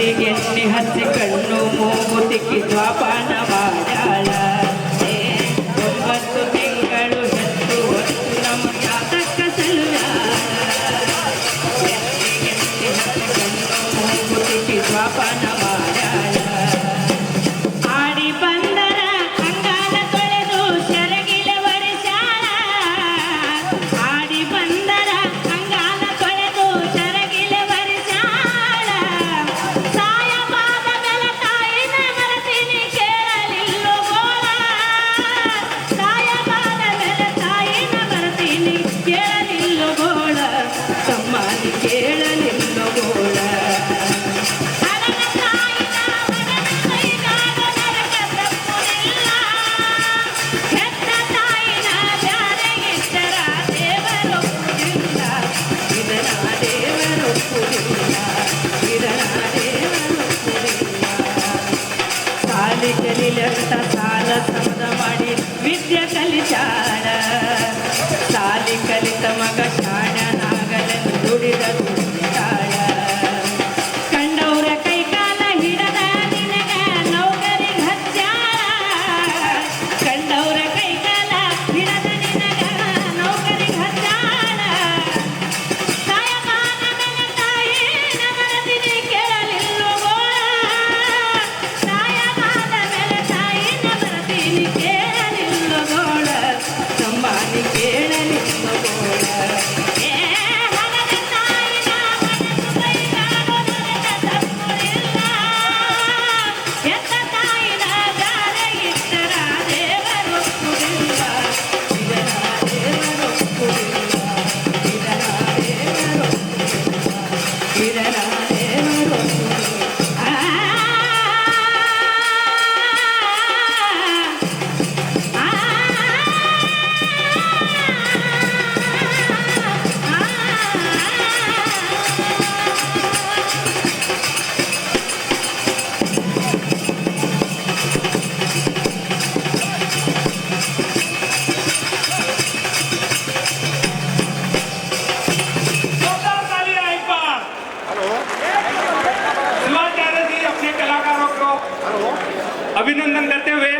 ನೆತ್ತಿಗೆಣ್ಣೆ ಹಚ್ಚಿ ಕಣ್ಣು ಮೂಗು ತಿಕ್ಕಿ ಜ್ವಾಪಾನ ಮಾಡ್ಯಾಳ 9 ತಿಂಗಳು ಹೆತ್ತು ಹೊತ್ತು ನಮ್ಮ ಜಾತಕ ಸಲ್ವ್ಯಾಳ ನೆತ್ತಿಗೆಣ್ಣೆ ಹಚ್ಚಿ ಕಣ್ಣು ಮೂಗು ತಿಕ್ಕಿ ಜ್ವಾಪಾನ ಮಾಡ್ಯಾಳ ಆಡಿ ಬಂದರ ಅಂಗಾಲ ತೊಳೆದು ಸೆರಗಿಲೆ ಒರೆಸ್ಯಾಳ ಆಡಿ ಬಂದರ ಅಂಗಾಲ ತೊಳೆದು ಸೆರಗಿಲೆ ಒರೆಸ್ಯಾಳ ಸಾಯಬಾದ ಬೆಲ ತಾಯಿನ ಮರತೀನಿ ಕೇಳಲಿಲ್ಲೋ ಗೋಳ ಸಾಯಬಾದ ಬೆಲ ತಾಯಿನ ಮರತೀನಿ ಕೇಳಲಿಲ್ಲೋ ಗೋಳ ತಮ್ಮನಿ ಕೇಳಲಿಲ್ಲೋ ಗೋಳ ಕಲಿಲಂತ ಸಾಲ ಸಮದ ಮಾಡಿ ವಿದ್ಯೆ ಕಲಿತಾಳ ಸಾಲಿ ಕಲಿತ ಮಗ ಶಾಣನಾಗಲೆಂದು ದುಡಿದ ದುಡಿತಾಳ ಕಂಡವ್ರ ಕೈಕಾಲ ಹಿಡದ ನಿನಗ ನೌಕರಿಗೆ ಹಚ್ಚಾಳ ಕಂಡವ್ರ ಕೈಕಾಲ ಹಿಡದ ನಿನಗ ನೌಕರಿಗೆ ಹಚ್ಚಾಳ ಸಾಯಮಾನ ಮೇಲೆ ತಾಯಿನ ಮರದಿನಿ ಕೇಳಲಿಲ್ಲೋ ಗೋಳ ಸಾಯಮಾನ ಮೇಲೆ ತಾಯಿನ ಮರದಿನಿ ಕೇಳಲಿಲ್ಲೋ ಗೋಳ ತಮ್ಮನಿ ಕೇಳಲಿಲ್ಲೋ ಗೋಳ ಏ ಹಣದ ತಾಯಿನ ಮನಸ್ಸು ಕೈಗಾಡೋ ನನಗ ತಪ್ಪುರಿಲ್ಲ ಎತ್ತ ತಾಯಿನ ಜಾರೆ ಇಟ್ಟರ ದೇವರೊಪ್ಪುವುದಿಲ್ಲ ಇದರ ದೇವರೊಪ್ಪುವುದಿಲ್ಲ ಇದರ ದೇವರೊಪ್ಪುವುದಿಲ್ಲ ಇದರ ದೇವರೊಪ್ಪುವುದಿಲ್ಲ जोरदार तालियां एक बार। शिवाचार्य जी अपने कलाकारों को अभिनंदन करते हुए